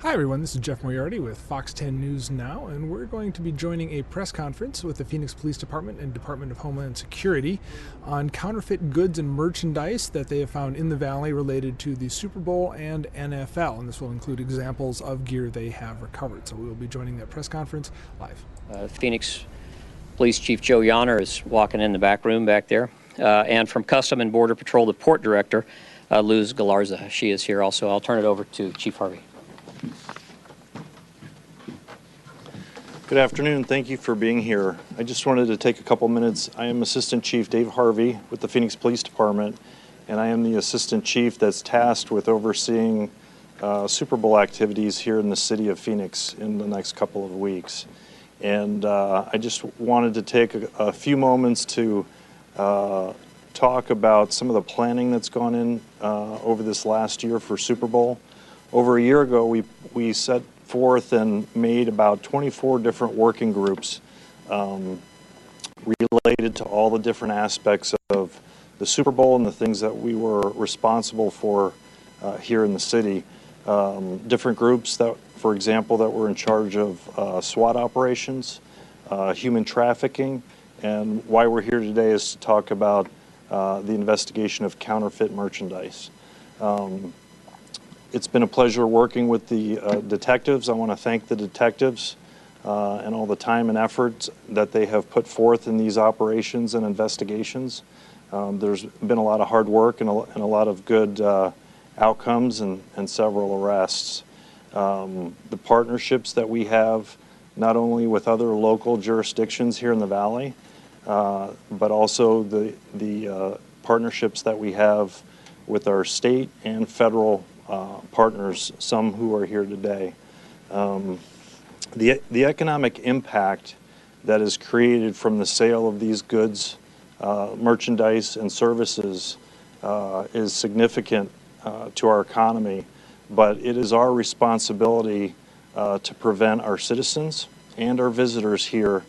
Hi everyone, this is Jeff Moriarty with Fox 10 News Now, and we're going to be joining a press conference with the Phoenix Police Department and Department of Homeland Security on counterfeit goods and merchandise that they have found in the Valley related to the Super Bowl and NFL, and this will include examples of gear they have recovered. So we will be joining that press conference live. Phoenix Police Chief Joe Yonner is walking in the back room back there, and from Custom and Border Patrol, the Port Director, Luz Galarza. She is here also. I'll turn it over to Chief Harvey. Good afternoon. Thank you for being here. I just wanted to take a couple minutes. I am Assistant Chief Dave Harvey with the Phoenix Police Department, and I am the Assistant Chief that's tasked with overseeing Super Bowl activities here in the city of Phoenix in the next couple of weeks. And I just wanted to take a few moments to talk about some of the planning that's gone in over this last year for Super Bowl. Over a year ago, we set forth and made about 24 different working groups related to all the different aspects of the Super Bowl and the things that we were responsible for here in the city. Different groups that, for example, that were in charge of SWAT operations, human trafficking, and why we're here today is to talk about the investigation of counterfeit merchandise. It's been a pleasure working with the detectives. I want to thank the detectives and all the time and effort that they have put forth in these operations and investigations. There's been a lot of hard work and a lot of good outcomes and several arrests. The partnerships that we have, not only with other local jurisdictions here in the Valley, but also the partnerships that we have with our state and federal partners, some who are here today. The economic impact that is created from the sale of these goods, merchandise, and services is significant to our economy, but it is our responsibility to prevent our citizens and our visitors here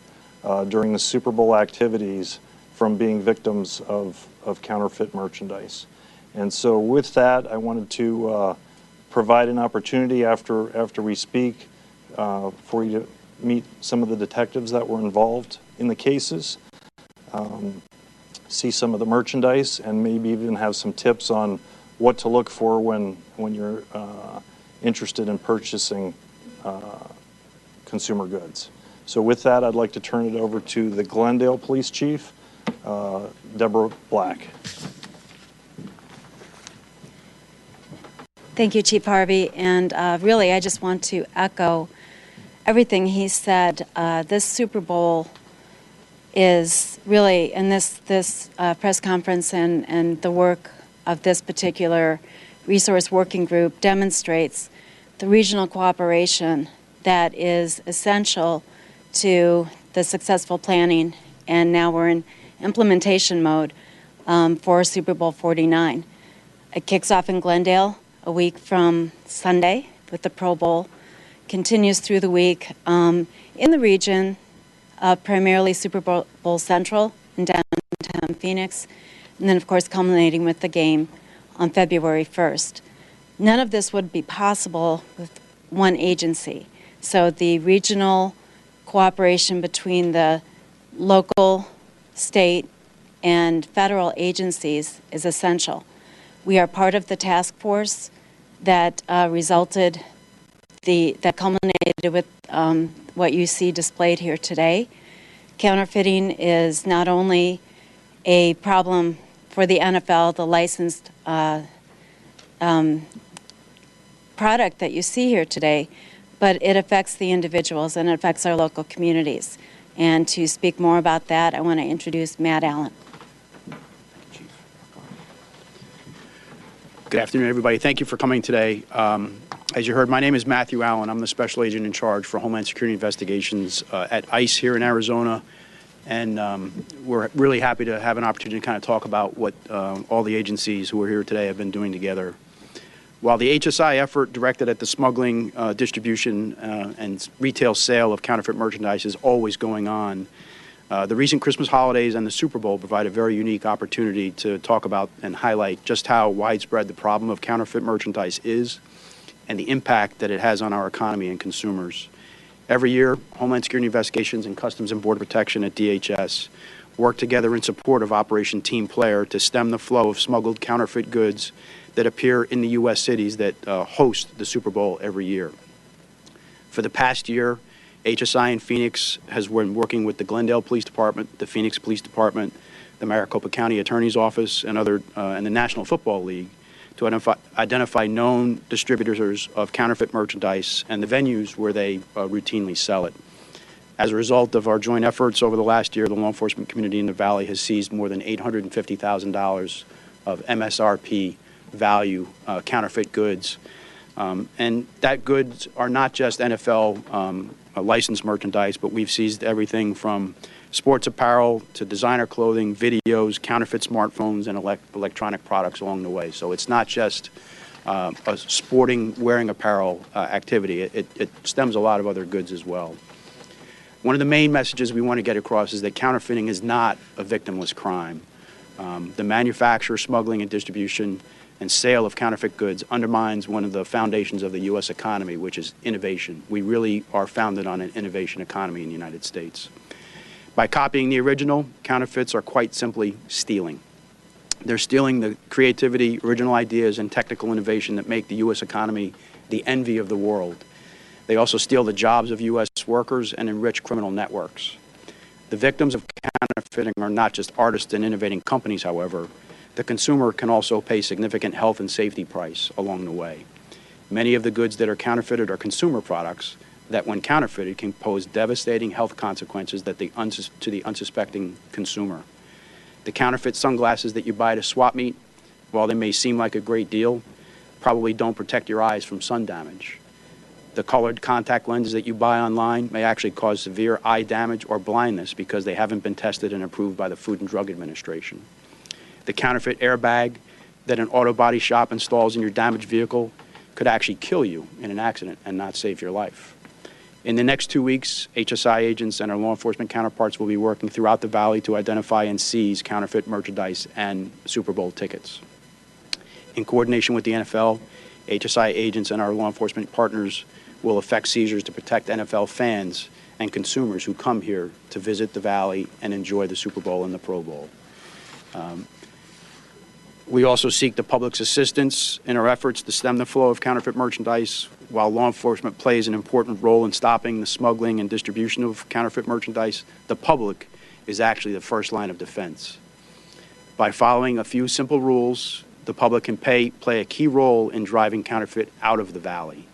during the Super Bowl activities from being victims of counterfeit merchandise. And so with that, I wanted to provide an opportunity after we speak for you to meet some of the detectives that were involved in the cases, see some of the merchandise, and maybe even have some tips on what to look for when you're interested in purchasing consumer goods. So with that, I'd like to turn it over to the Glendale Police Chief, Deborah Black. Thank you, Chief Harvey, and really I just want to echo everything he said. This Super Bowl is really, and this press conference and the work of this particular resource working group demonstrates the regional cooperation that is essential to the successful planning, and now we're in implementation mode for Super Bowl 49. It kicks off in Glendale a week from Sunday with the Pro Bowl, continues through the week in the region, primarily Super Bowl Central in downtown Phoenix, and then of course culminating with the game on February 1st. None of this would be possible with one agency. So the regional cooperation between the local, state, and federal agencies is essential. We are part of the task force that culminated with what you see displayed here today. Counterfeiting is not only a problem for the NFL, the licensed product that you see here today, but it affects the individuals and it affects our local communities. And to speak more about that, I want to introduce Matt Allen. Good afternoon, everybody. Thank you for coming today. As you heard, my name is Matthew Allen. I'm the Special Agent in charge for Homeland Security Investigations at ICE here in Arizona. And we're really happy to have an opportunity to kind of talk about what all the agencies who are here today have been doing together. While the HSI effort directed at the smuggling, distribution, and retail sale of counterfeit merchandise is always going on, the recent Christmas holidays and the Super Bowl provide a very unique opportunity to talk about and highlight just how widespread the problem of counterfeit merchandise is and the impact that it has on our economy and consumers. Every year, Homeland Security Investigations and Customs and Border Protection at DHS work together in support of Operation Team Player to stem the flow of smuggled counterfeit goods that appear in the U.S. cities that host the Super Bowl every year. For the past year, HSI in Phoenix has been working with the Glendale Police Department, the Phoenix Police Department, the Maricopa County Attorney's Office, and the National Football League to identify known distributors of counterfeit merchandise and the venues where they routinely sell it. As a result of our joint efforts over the last year, the law enforcement community in the Valley has seized more than $850,000 of MSRP value counterfeit goods. And that goods are not just NFL licensed merchandise, but we've seized everything from sports apparel to designer clothing, videos, counterfeit smartphones, and electronic products along the way. So it's not just a sporting wearing apparel activity. It stems a lot of other goods as well. One of the main messages we want to get across is that counterfeiting is not a victimless crime. The manufacture, smuggling, and distribution and sale of counterfeit goods undermines one of the foundations of the U.S. economy, which is innovation. We really are founded on an innovation economy in the United States. By copying the original, counterfeits are quite simply stealing. They're stealing the creativity, original ideas, and technical innovation that make the U.S. economy the envy of the world. They also steal the jobs of U.S. workers and enrich criminal networks. The victims of counterfeiting are not just artists and innovating companies, however. The consumer can also pay significant health and safety price along the way. Many of the goods that are counterfeited are consumer products that, when counterfeited, can pose devastating health consequences to the unsuspecting consumer. The counterfeit sunglasses that you buy at a swap meet, while they may seem like a great deal, probably don't protect your eyes from sun damage. The colored contact lenses that you buy online may actually cause severe eye damage or blindness because they haven't been tested and approved by the Food and Drug Administration. The counterfeit airbag that an auto body shop installs in your damaged vehicle could actually kill you in an accident and not save your life. In the next 2 weeks, HSI agents and our law enforcement counterparts will be working throughout the Valley to identify and seize counterfeit merchandise and Super Bowl tickets. In coordination with the NFL, HSI agents and our law enforcement partners will effect seizures to protect NFL fans and consumers who come here to visit the Valley and enjoy the Super Bowl and the Pro Bowl. We also seek the public's assistance in our efforts to stem the flow of counterfeit merchandise. While law enforcement plays an important role in stopping the smuggling and distribution of counterfeit merchandise, the public is actually the first line of defense. By following a few simple rules, the public can play a key role in driving counterfeit out of the Valley.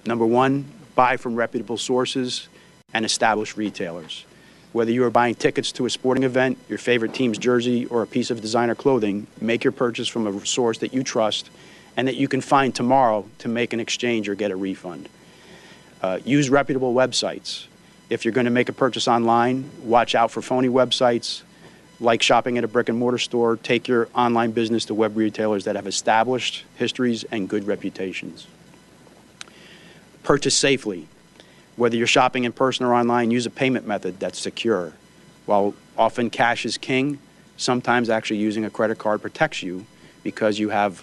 Number one, buy from reputable sources and established retailers. Whether you are buying tickets to a sporting event, your favorite team's jersey, or a piece of designer clothing, make your purchase from a source that you trust and that you can find tomorrow to make an exchange or get a refund. Use reputable websites. If you're going to make a purchase online, watch out for phony websites. Like shopping at a brick and mortar store, take your online business to web retailers that have established histories and good reputations. Purchase safely. Whether you're shopping in person or online, use a payment method that's secure. While often cash is king, sometimes actually using a credit card protects you because you have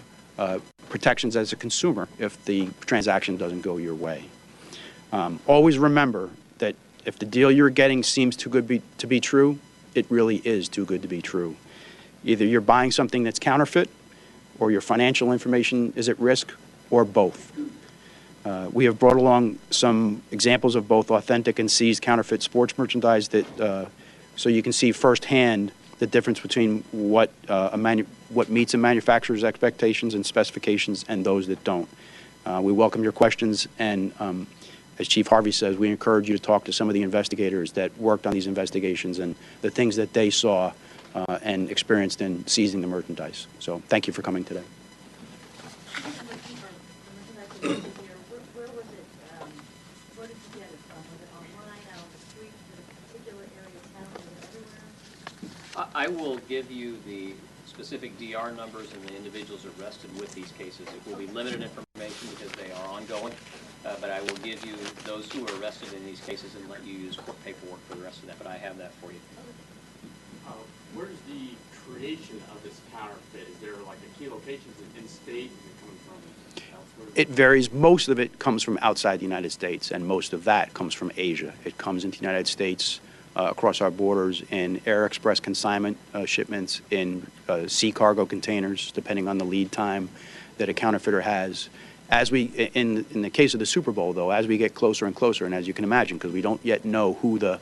protections as a consumer if the transaction doesn't go your way. Always remember that if the deal you're getting seems too good to be true, it really is too good to be true. Either you're buying something that's counterfeit, or your financial information is at risk, or both. We have brought along some examples of both authentic and seized counterfeit sports merchandise so you can see firsthand the difference between what meets a manufacturer's expectations and specifications and those that don't. We welcome your questions, and as Chief Harvey says, we encourage you to talk to some of the investigators that worked on these investigations and the things that they saw and experienced in seizing the merchandise. So thank you for coming today. I will give you the specific DR numbers and the individuals arrested with these cases. It will be limited information because they are ongoing, but I will give you those who are arrested in these cases and let you use court paperwork for the rest of that, but I have that for you. Where's the creation of this counterfeit? Is there like a key location? Is it in-state? Is it coming from elsewhere? It varies. Most of it comes from outside the United States, and most of that comes from Asia. It comes into the United States across our borders in air express consignment shipments, in sea cargo containers, depending on the lead time that a counterfeiter has. As we, in the case of the Super Bowl, though, as we get closer and closer, and as you can imagine, because we don't yet know who the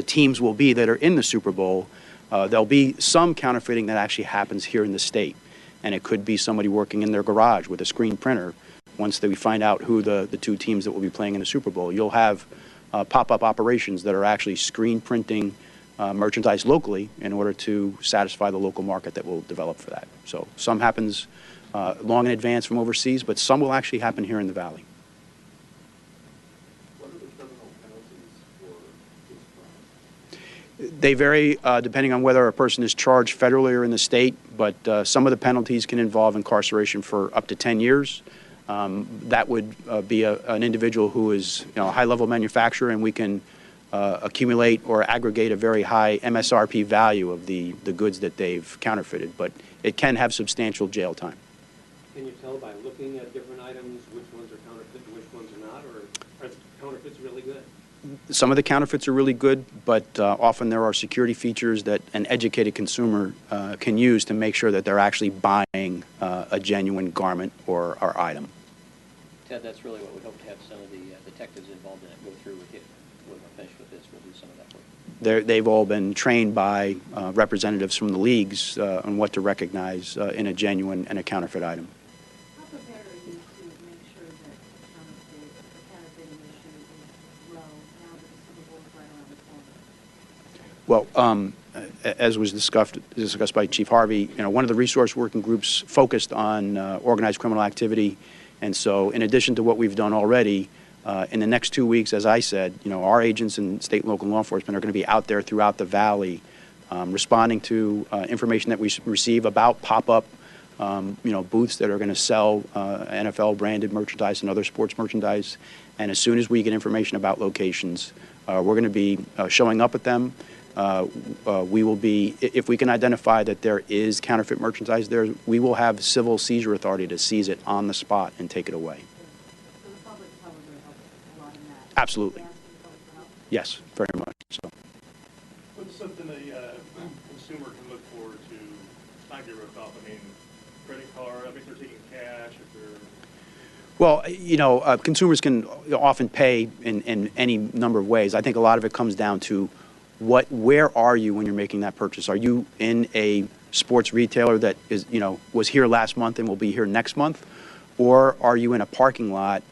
teams will be that are in the Super Bowl, there'll be some counterfeiting that actually happens here in the state. And it could be somebody working in their garage with a screen printer. Once we find out who the two teams that will be playing in the Super Bowl, you'll have pop-up operations that are actually screen printing merchandise locally in order to satisfy the local market that will develop for that. So some happens long in advance from overseas, but some will actually happen here in the Valley. What are the criminal penalties for this crime? They vary depending on whether a person is charged federally or in the state, but some of the penalties can involve incarceration for up to 10 years. That would be an individual who is a high-level manufacturer, and we can accumulate or aggregate a very high MSRP value of the goods that they've counterfeited, but it can have substantial jail time. Can you tell by looking at different items which ones are counterfeit and which ones are not, or are the counterfeits really good? Some of the counterfeits are really good, but often there are security features that an educated consumer can use to make sure that they're actually buying a genuine garment or item. Ted, that's really what we hope to have some of the detectives involved in it go through with you. When we're finished with this, we'll do some of that work. They've all been trained by representatives from the leagues on what to recognize in a genuine and a counterfeit item. How prepared are you to make sure that the counterfeiting issue is low now that the Super Bowl is right around the corner? Well, as was discussed by Chief Harvey, one of the resource working groups focused on organized criminal activity, and so in addition to what we've done already, in the next 2 weeks, as I said, our agents and state and local law enforcement are going to be out there throughout the Valley, responding to information that we receive about pop-up, booths that are going to sell NFL-branded merchandise and other sports merchandise. And as soon as we get information about locations, we're going to be showing up at them. We will be, if we can identify that there is counterfeit merchandise there, we will have civil seizure authority to seize it on the spot and take it away. So the public probably helps a lot in that. Absolutely. Asking the public for help? Yes, very much so. What's something a consumer can look for to not get ripped off? I mean, credit card, if they're taking cash, if they're... Well, consumers can often pay in any number of ways. I think a lot of it comes down to where are you when you're making that purchase? Are you in a sports retailer that is, was here last month and will be here next month? Or are you in a parking lot,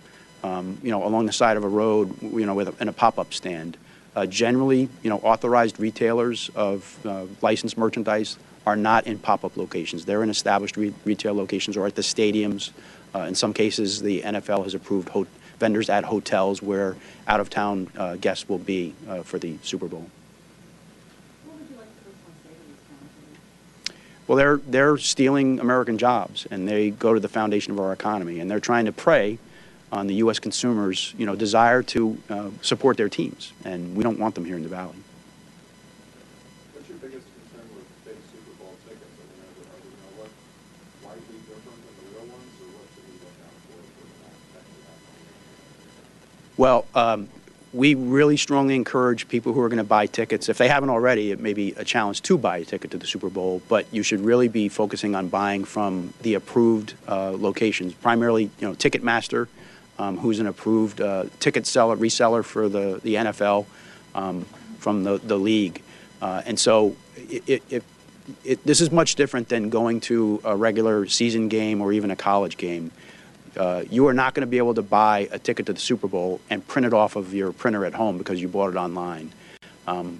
along the side of a road, in a pop-up stand? Generally, authorized retailers of licensed merchandise are not in pop-up locations. They're in established retail locations or at the stadiums. In some cases, the NFL has approved vendors at hotels where out-of-town guests will be for the Super Bowl. What would you like the first one to say to these counterfeiters? Well, they're stealing American jobs, and they go to the foundation of our economy, and they're trying to prey on the U.S. consumers' desire to support their teams, and we don't want them here in the Valley. What's your biggest concern with fake Super Bowl tickets? I mean, are they going to look widely different than the real ones, or what should we look out for that actually happen? Well, we really strongly encourage people who are going to buy tickets. If they haven't already, it may be a challenge to buy a ticket to the Super Bowl, but you should really be focusing on buying from the approved locations, primarily, Ticketmaster, who's an approved ticket reseller for the NFL from the league. And so this is much different than going to a regular season game or even a college game. You are not going to be able to buy a ticket to the Super Bowl and print it off of your printer at home because you bought it online.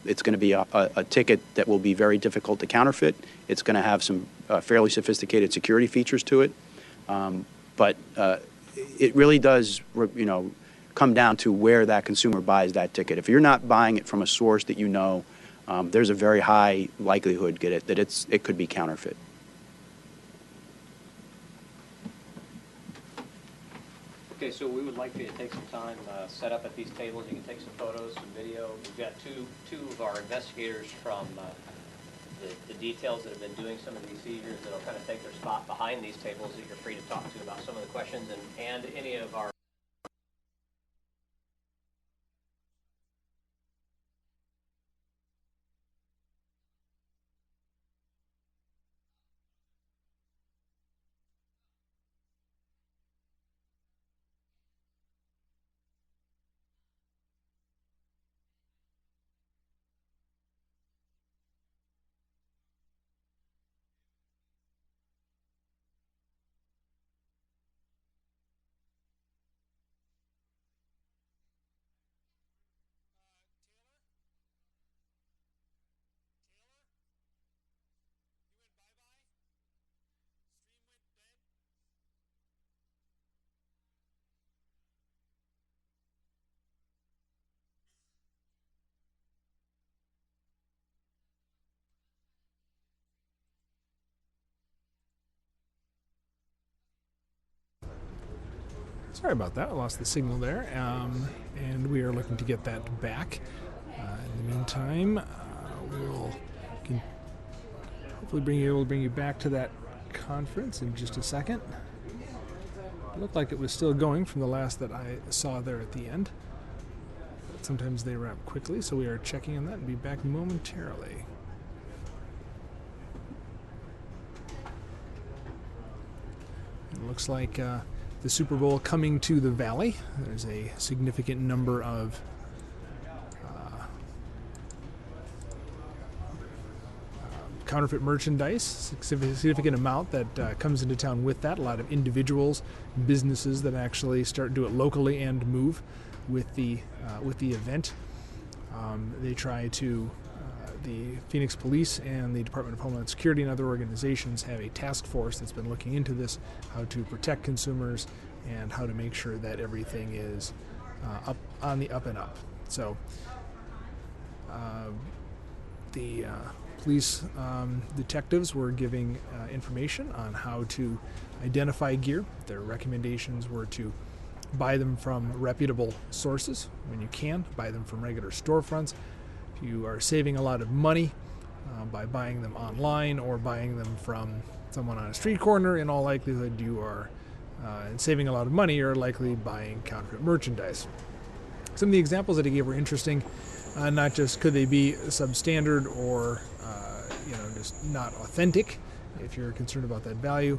It's going to be a ticket that will be very difficult to counterfeit. It's going to have some fairly sophisticated security features to it. But it really does, come down to where that consumer buys that ticket. If you're not buying it from a source that there's a very high likelihood that it could be counterfeit. Okay, so we would like for you to take some time, set up at these tables. You can take some photos, some video. We've got two of our investigators from the details that have been doing some of these seizures that'll kind of take their spot behind these tables that you're free to talk to about some of the questions and any of our Sorry about that. I lost the signal there, and we are looking to get that back. In the meantime, we'll hopefully be able to bring you back to that conference in just a second. It looked like it was still going from the last that I saw there at the end. But sometimes they wrap quickly, so we are checking on that and be back momentarily. It looks like the Super Bowl coming to the Valley. There's a significant number of counterfeit merchandise, significant amount that comes into town with that. A lot of individuals, businesses that actually do it locally and move with the event. They try to. The Phoenix Police and the Department of Homeland Security and other organizations have a task force that's been looking into this, how to protect consumers and how to make sure that everything is on the up and up. So the police detectives were giving information on how to identify gear. Their recommendations were to buy them from reputable sources when you can, buy them from regular storefronts. If you are saving a lot of money by buying them online or buying them from someone on a street corner, in all likelihood you are saving a lot of money. You're likely buying counterfeit merchandise. Some of the examples that he gave were interesting. Not just could they be substandard or just not authentic, if you're concerned about that value,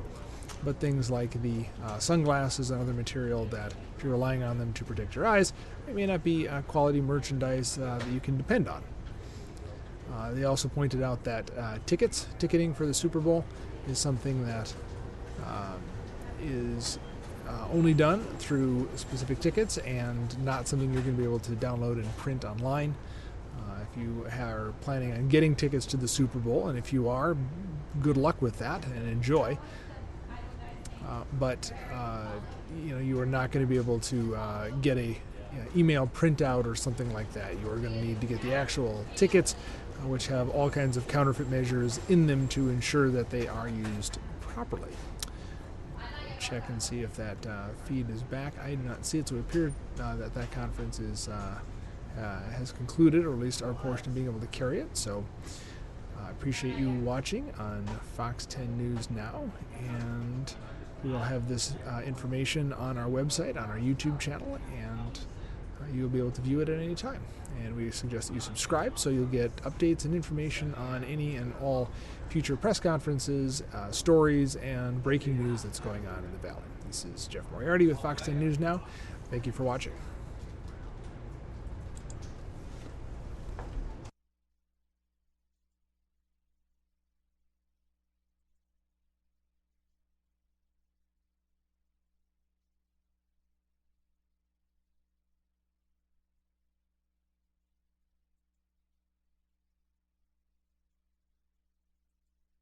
but things like the sunglasses and other material that, if you're relying on them to protect your eyes, it may not be quality merchandise that you can depend on. They also pointed out that ticketing for the Super Bowl is something that is only done through specific tickets and not something you're going to be able to download and print online. If you are planning on getting tickets to the Super Bowl, and if you are, good luck with that and enjoy. But you are not going to be able to get a email printout or something like that. You are going to need to get the actual tickets, which have all kinds of counterfeit measures in them to ensure that they are used properly. Check and see if that feed is back. I do not see it, so it appeared that conference has concluded, or at least our portion of being able to carry it. So I appreciate you watching on Fox 10 News Now, and we will have this information on our website, on our YouTube channel, and you'll be able to view it at any time. And we suggest that you subscribe so you'll get updates and information on any and all future press conferences, stories, and breaking news that's going on in the Valley. This is Jeff Moriarty with Fox 10 News Now. Thank you for watching.